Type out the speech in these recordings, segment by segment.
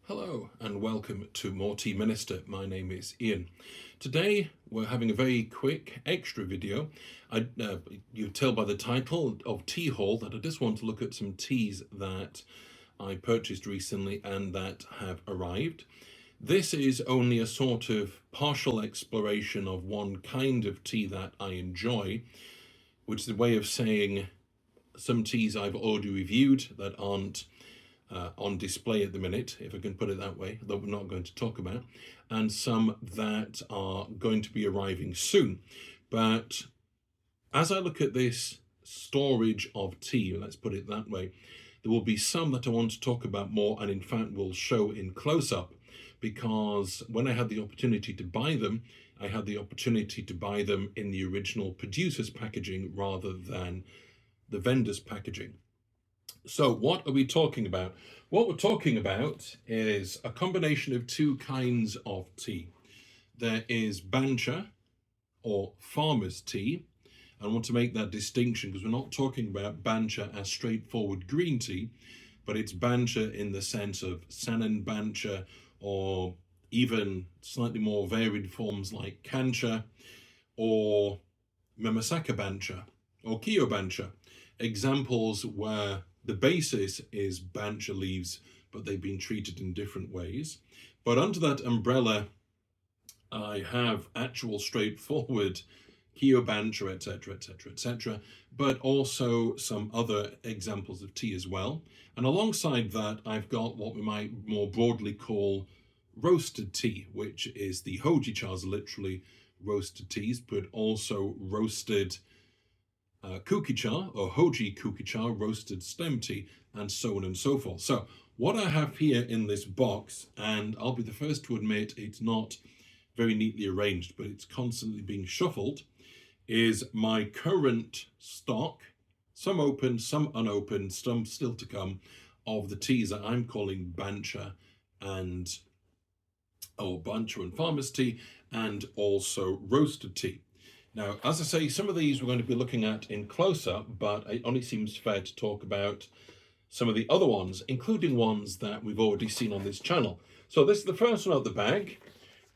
Hello and welcome to More Tea Minister. My name is Ian. Today we're having a very quick extra video. You tell by the title of Tea Haul that I just want to look at some teas that I purchased recently and that have arrived. This is only a sort of partial exploration of one kind of tea that I enjoy, which is a way of saying some teas I've already reviewed that aren't on display at the minute, if I can put it that way, that we're not going to talk about, and some that are going to be arriving soon. But as I look at this storage of tea, let's put it that way, there will be some that I want to talk about more and in fact will show in close-up, because when I had the opportunity to buy them, I had the opportunity to buy them in the original producer's packaging rather than the vendor's packaging. So what are we talking about? What we're talking about is a combination of two kinds of tea. There is Bancha, or farmer's tea. I want to make that distinction because we're not talking about Bancha as straightforward green tea, but it's Bancha in the sense of Sanan Bancha, or even slightly more varied forms like Kancha, or Memasaka Bancha, or Kyo Bancha. Examples where the basis is Bancha leaves, but they've been treated in different ways. But under that umbrella, I have actual straightforward Kyo Bancha, etc., etc., etc., but also some other examples of tea as well. And alongside that, I've got what we might more broadly call roasted tea, which is the hojichas, literally roasted teas, but also roasted kukicha or hoji kukicha, roasted stem tea, and so on and so forth. So what I have here in this box, and I'll be the first to admit it's not very neatly arranged, but it's constantly being shuffled, is my current stock, some open, some unopened, some still to come, of the teas that I'm calling Bancha and farmer's tea, and also roasted tea. Now, as I say, some of these we're going to be looking at in close-up, but it only seems fair to talk about some of the other ones, including ones that we've already seen on this channel. So this is the first one out of the bag.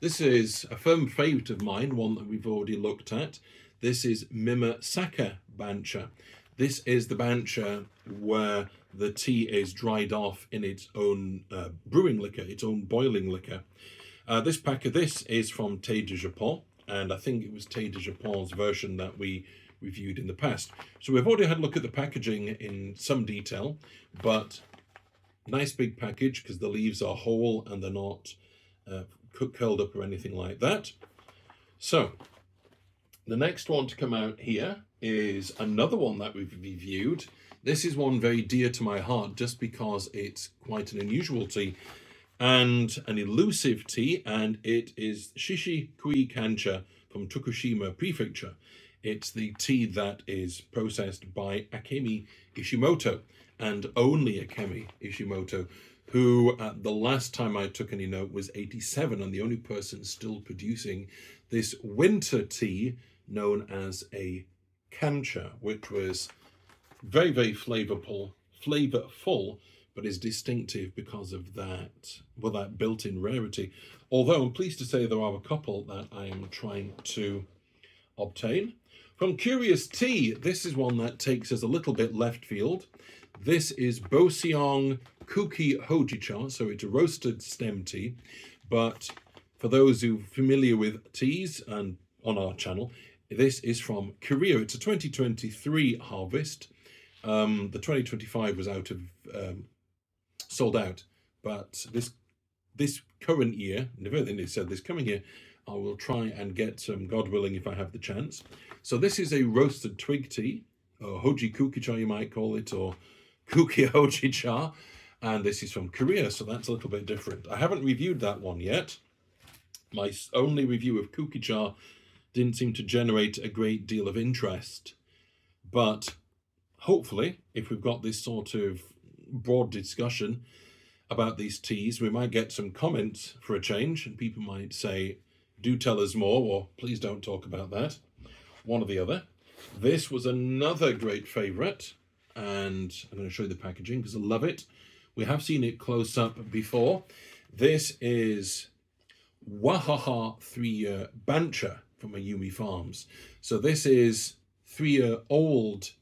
This is a firm favourite of mine, one that we've already looked at. This is Memasaka Bancha. This is the Bancha where the tea is dried off in its own brewing liquor, its own boiling liquor. This pack of this is from Thé de Japon, and I think it was Thé de Japon's version that we reviewed in the past. So we've already had a look at the packaging in some detail, but nice big package because the leaves are whole and they're not curled up or anything like that. So the next one to come out here is another one that we've reviewed. This is one very dear to my heart just because it's quite an unusual tea and an elusive tea, and it is Shishi Kui Kancha from Tokushima Prefecture. It's the tea that is processed by Akemi Ishimoto, and only Akemi Ishimoto, who at the last time I took any note was 87, and the only person still producing this winter tea known as a Kancha, which was very, very flavorful, but is distinctive because of that, well, that built-in rarity. Although I'm pleased to say there are a couple that I am trying to obtain. From Curious Tea, this is one that takes us a little bit left field. This is Boseong Kuki Hojicha, so it's a roasted stem tea. But for those who are familiar with teas and on our channel, this is from Korea. It's a 2023 harvest. The 2025 was sold out, but this current year, and if anything they said this coming year, I will try and get some, God willing, if I have the chance. So this is a roasted twig tea, or hoji kukicha you might call it, or kuki hoji cha, and this is from Korea, so that's a little bit different. I haven't reviewed that one yet. My only review of kukicha didn't seem to generate a great deal of interest, but hopefully, if we've got this sort of broad discussion about these teas, we might get some comments for a change, and people might say, do tell us more, or please don't talk about that, one or the other. This was another great favourite, and I'm going to show you the packaging because I love it. We have seen it close up before, This is Wahaha 3-year Bancha from Ayumi Farms. So this is 3-year-old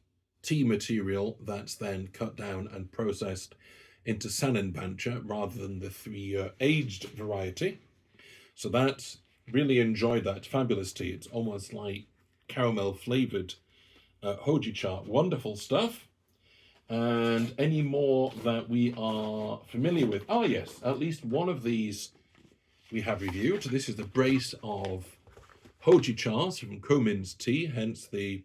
tea material that's then cut down and processed into Sanin Bancha rather than the 3-year aged variety. So that's really enjoyed that. Fabulous tea. It's almost like caramel flavored hojicha. Wonderful stuff. And any more that we are familiar with? Ah, yes, at least one of these we have reviewed. This is the brace of hojichas from Komin's tea, hence the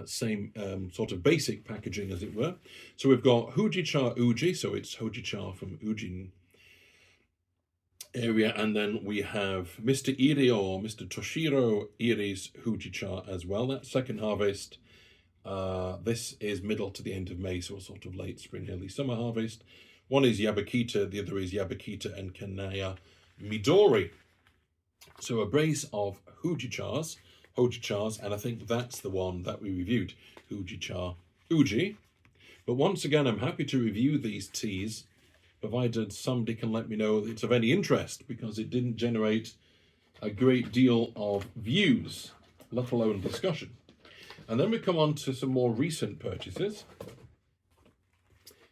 same sort of basic packaging, as it were. So we've got Hojicha Uji, so it's hojicha from Ujin area, and then we have Mr. Iri or Mr. Toshiro Iri's Hojicha as well. That's second harvest. This is middle to the end of May, so a sort of late spring, early summer harvest. One is Yabakita, the other is Yabakita and Kanaya Midori. So a brace of hojichas, and I think that's the one that we reviewed, Hojicha Uji. But once again, I'm happy to review these teas, provided somebody can let me know it's of any interest, because it didn't generate a great deal of views, let alone discussion. And then we come on to some more recent purchases. I'm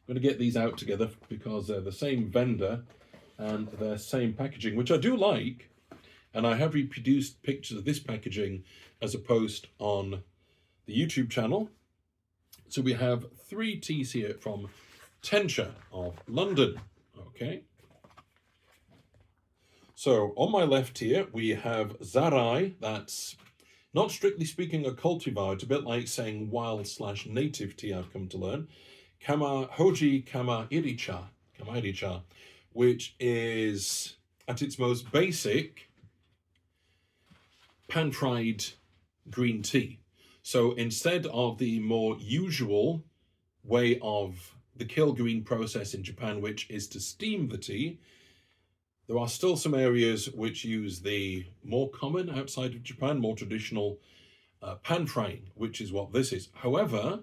going to get these out together because they're the same vendor and their same packaging, which I do like. And I have reproduced pictures of this packaging as a post on the YouTube channel. So we have 3 teas here from Bancha of London. Okay. So on my left here, we have Zarai. That's not strictly speaking a cultivar. It's a bit like saying wild/native tea, I've come to learn. Hoji Kamairicha, which is at its most basic pan-fried green tea. So instead of the more usual way of the kill green process in Japan, which is to steam the tea, there are still some areas which use the more common outside of Japan, more traditional pan frying, which is what this is. However,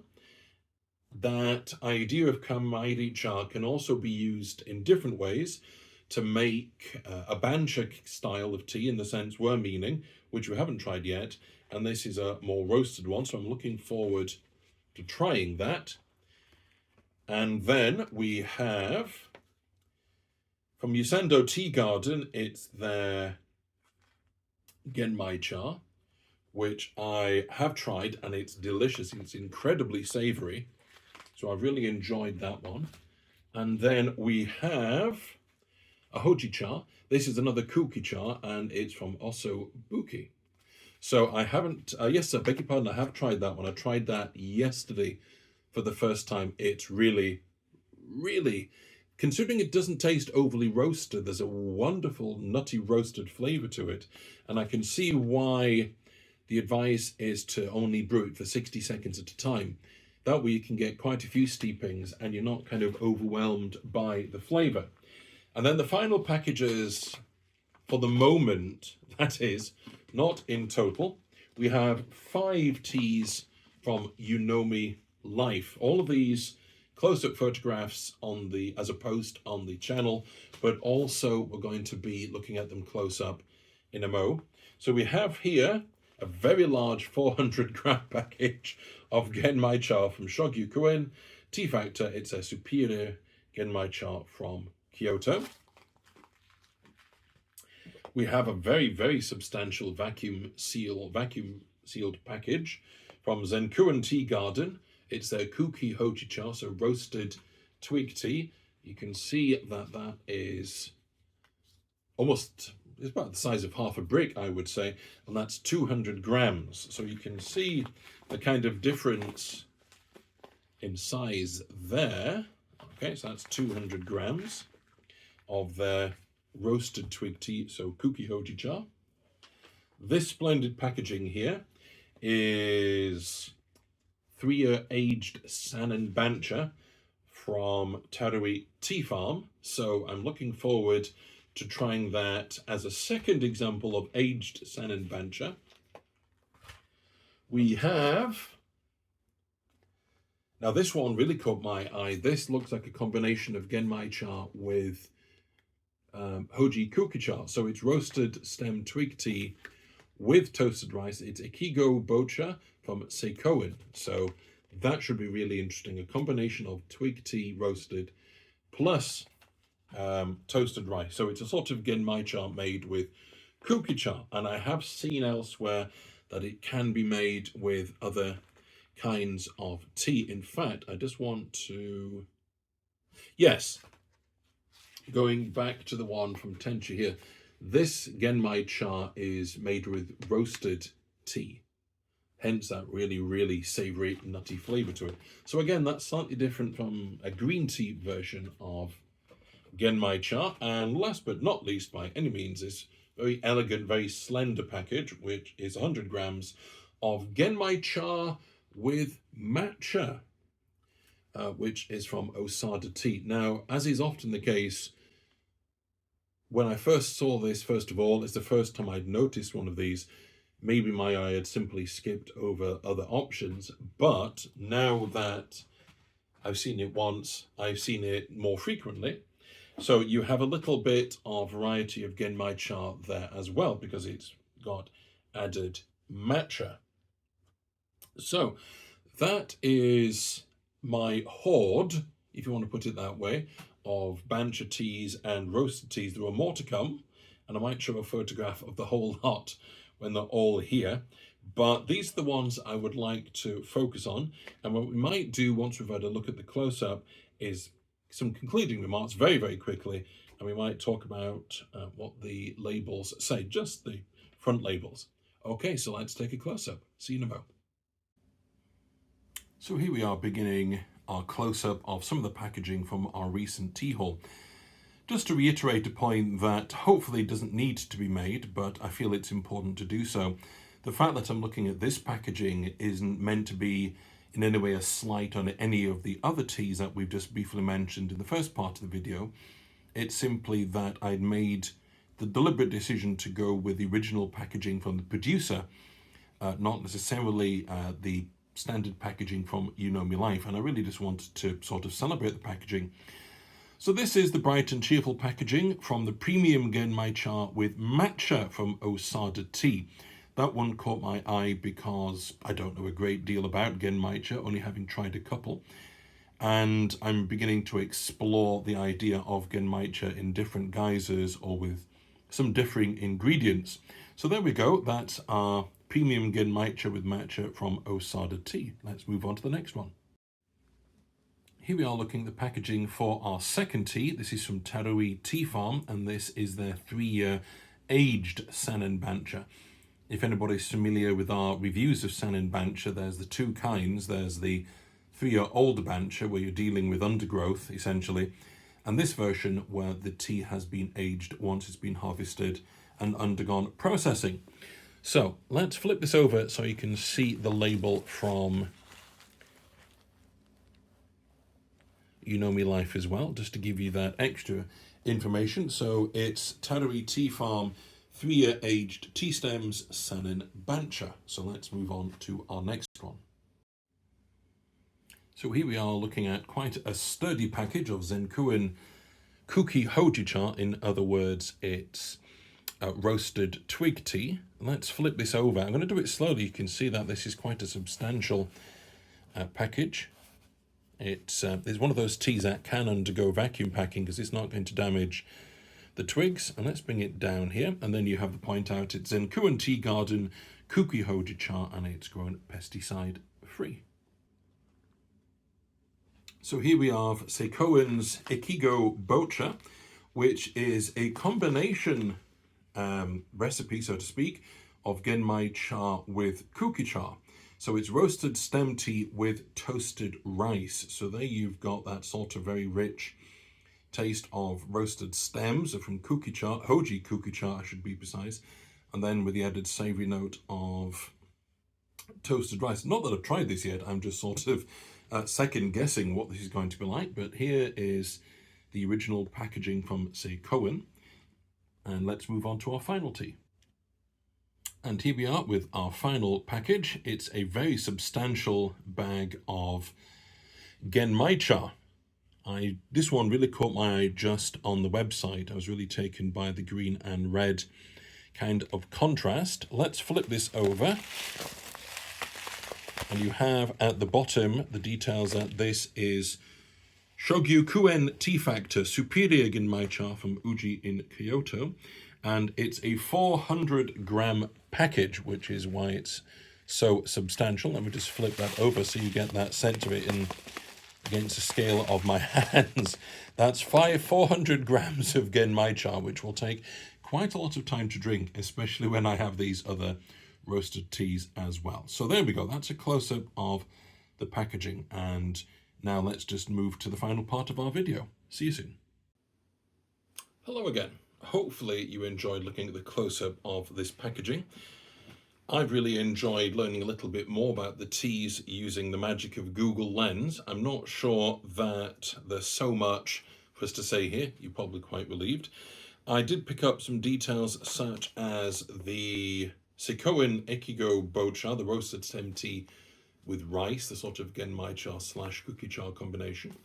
that idea of kamairicha can also be used in different ways to make a bancha style of tea, in the sense we're meaning, which we haven't tried yet, and this is a more roasted one, so I'm looking forward to trying that. And then we have from Yusendo Tea Garden, it's their Genmai cha, which I have tried, and it's delicious. It's incredibly savory, so I've really enjoyed that one. And then we have a hojicha. This is another kuki-cha, and it's from Osso Buki. So I haven't, yes, I beg your pardon, I have tried that one. I tried that yesterday for the first time. It's really, really, considering it doesn't taste overly roasted, there's a wonderful nutty roasted flavour to it. And I can see why the advice is to only brew it for 60 seconds at a time. That way you can get quite a few steepings and you're not kind of overwhelmed by the flavour. And then the final packages, for the moment, that is, not in total, we have 5 teas from Unomi Life. All of these close-up photographs on as a post on the channel, but also we're going to be looking at them close up in a mo. So we have here a very large 400-gram package of Genmai cha from Shogyukuin Tea Factor. It's a superior Genmai cha from Kyoto. We have a very, very substantial vacuum sealed package from Zenkuan Tea Garden. It's their Kuki Hojicha, so roasted twig tea. You can see that that is almost, it's about the size of half a brick, I would say, and that's 200 grams. So you can see the kind of difference in size there. Okay, so that's 200 grams of their roasted twig tea, so Kuki Hojicha. This splendid packaging here is 3-year aged Sanin Bancha from Tarui Tea Farm. So I'm looking forward to trying that as a second example of aged Sanin Bancha. We have, now this one really caught my eye. This looks like a combination of Genmai cha with Hoji Kukicha. So it's roasted stem twig tea with toasted rice. It's Ikigo Bocha from Seikoin. So that should be really interesting. A combination of twig tea roasted plus toasted rice. So it's a sort of genmaicha made with kukicha. And I have seen elsewhere that it can be made with other kinds of tea. In fact, I just want to... Yes, going back to the one from Tenchi here. This genmaicha is made with roasted tea. Hence that really, really savoury, nutty flavour to it. So again, that's slightly different from a green tea version of genmaicha. And last but not least, by any means, this very elegant, very slender package, which is 100 grams of genmaicha with matcha, which is from Osada Tea. Now, as is often the case, when I first saw this, first of all, it's the first time I'd noticed one of these. Maybe my eye had simply skipped over other options, but now that I've seen it once, I've seen it more frequently. So you have a little bit of variety of genmaicha there as well, because it's got added matcha. So that is my hoard, if you want to put it that way, of Bancha teas and roasted teas. There are more to come, and I might show a photograph of the whole lot when they're all here. But these are the ones I would like to focus on. And what we might do once we've had a look at the close-up is some concluding remarks very, very quickly. And we might talk about what the labels say, just the front labels. Okay, so let's take a close-up. See you in a moment. So here we are beginning our close-up of some of the packaging from our recent tea haul. Just to reiterate a point that hopefully doesn't need to be made, but I feel it's important to do so. The fact that I'm looking at this packaging isn't meant to be in any way a slight on any of the other teas that we've just briefly mentioned in the first part of the video. It's simply that I'd made the deliberate decision to go with the original packaging from the producer, not necessarily the standard packaging from You Know Me Life, and I really just wanted to sort of celebrate the packaging. So this is the bright and cheerful packaging from the premium genmaicha with matcha from Osada Tea. That one caught my eye because I don't know a great deal about genmaicha, only having tried a couple. And I'm beginning to explore the idea of genmaicha in different guises or with some differing ingredients. So there we go, that's our premium genmaicha with matcha from Osada Tea. Let's move on to the next one. Here we are looking at the packaging for our second tea. This is from Tarui Tea Farm, and this is their 3-year aged Sanin Bancha. If anybody's familiar with our reviews of Sanin Bancha, there's the two kinds. There's the 3-year-old Bancha, where you're dealing with undergrowth, essentially, and this version where the tea has been aged once it's been harvested and undergone processing. So let's flip this over so you can see the label from You Know Me Life as well, just to give you that extra information. So it's Tarui Tea Farm 3-year aged tea stems Sanin Bancha. So let's move on to our next one. So here we are looking at quite a sturdy package of Zenkuin Kuki Hojicha. In other words, it's roasted twig tea. Let's flip this over. I'm going to do it slowly. You can see that this is quite a substantial package. It's one of those teas that can undergo vacuum packing because it's not going to damage the twigs. And let's bring it down here. And then you have the point out, it's Zenkuin Tea Garden Kuki Hojicha, and it's grown pesticide free. So here we have Seikoin's Ikigo Bocha, which is a combination recipe, so to speak, of genmaicha with kukicha. So it's roasted stem tea with toasted rice. So there you've got that sort of very rich taste of roasted stems, so from kukicha, hoji kukicha I should be precise, and then with the added savoury note of toasted rice. Not that I've tried this yet, I'm just sort of second guessing what this is going to be like, but here is the original packaging from Seikoin, and let's move on to our final tea. And here we are with our final package. It's a very substantial bag of genmaicha. This one really caught my eye just on the website. I was really taken by the green and red kind of contrast. Let's flip this over. And you have at the bottom the details that this is Shogyu Kuen Tea Factor Superior Genmaicha from Uji in Kyoto. And it's a 400-gram package, which is why it's so substantial. Let me just flip that over so you get that sense of it in against the scale of my hands. That's 400 grams of genmaicha, which will take quite a lot of time to drink, especially when I have these other roasted teas as well. So there we go. That's a close-up of the packaging. And now let's just move to the final part of our video. See you soon. Hello again. Hopefully you enjoyed looking at the close-up of this packaging. I've really enjoyed learning a little bit more about the teas using the magic of Google Lens. I'm not sure that there's so much for us to say here. You're probably quite relieved. I did pick up some details such as the Seikoin Ekigo Bocha, the roasted stem tea with rice, the sort of genmaicha / cookie char combination.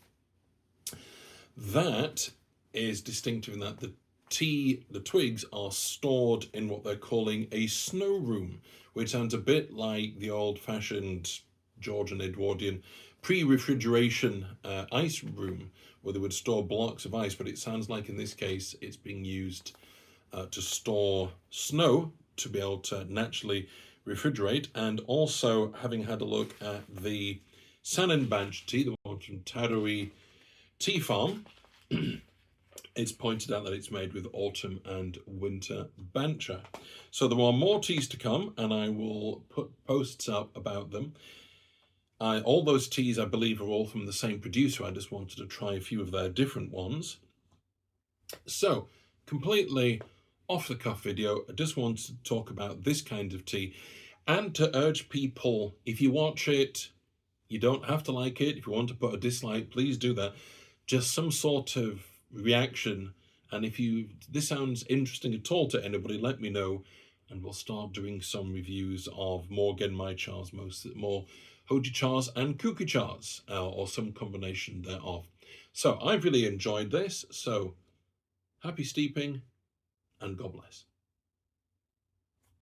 That is distinctive in that the twigs are stored in what they're calling a snow room, which sounds a bit like the old-fashioned Georgian Edwardian pre-refrigeration ice room, where they would store blocks of ice, but it sounds like in this case it's being used to store snow to be able to naturally refrigerate. And also, having had a look at the Bancha tea, the one from Tarui Tea Farm, it's pointed out that it's made with autumn and winter Bancha. So there are more teas to come, and I will put posts up about them. All those teas, I believe, are all from the same producer. I just wanted to try a few of their different ones. So, completely off-the-cuff video. I just wanted to talk about this kind of tea and to urge people, if you watch it, you don't have to like it. If you want to put a dislike, please do that. Just some sort of reaction, and if this sounds interesting at all to anybody, let me know, and we'll start doing some reviews of more genmaichas, more hojichas and kukichas, or some combination thereof. So I've really enjoyed this, so happy steeping and God bless.